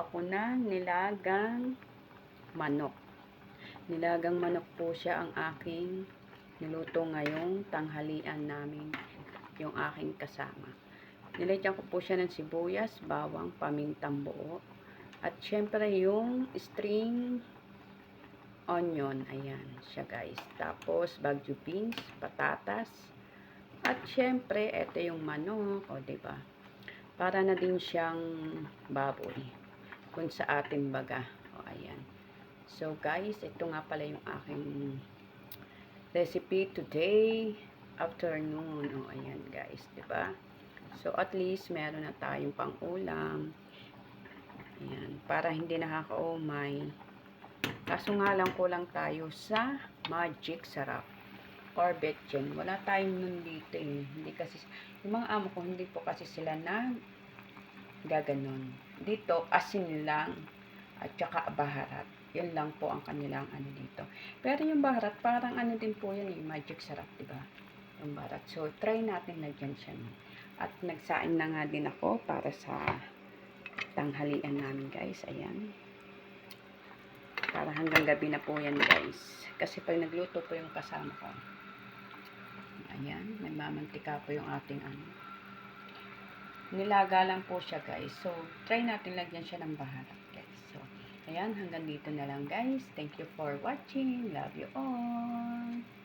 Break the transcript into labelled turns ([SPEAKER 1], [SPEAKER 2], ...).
[SPEAKER 1] ako ng nilagang manok. Nilagang manok po siya ang aking niluto ngayong tanghalian namin, yung aking kasama. Nilagyan ko po siya ng sibuyas, bawang, pamintang buo, at syempre yung string onion. Ayan siya guys. Tapos bagyo beans, patatas, at syempre ito yung manok, o diba? Para na din siyang baboy kung sa ating baga. O ayan. So guys, ito nga pala yung aking recipe today afternoon. O ayan guys, 'di ba? So at least meron na tayong pang-ulam. Ayan, para hindi nakakaumay. Kaso nga lang kulang tayo sa magic sarap or betchin. Wala tayong nun dito eh. Hindi kasi, yung mga amo ko, hindi po kasi sila na gaganon. Dito, asin lang at saka baharat. Yun lang po ang kanilang ano dito. Pero yung baharat, parang ano din po yun eh, magic sarap, diba? Yung baharat. So, try natin lagyan siya. At nagsaing na nga din ako para sa tanghalian namin guys. Ayan. Para hanggang gabi na po yan guys. Kasi pag nagluto po yung kasama ko, ayan, nagmamantika po yung ating ano. Nilaga lang po siya guys. So, try natin lagyan siya ng baharat guys. So, ayan, hanggang dito na lang guys. Thank you for watching. Love you all.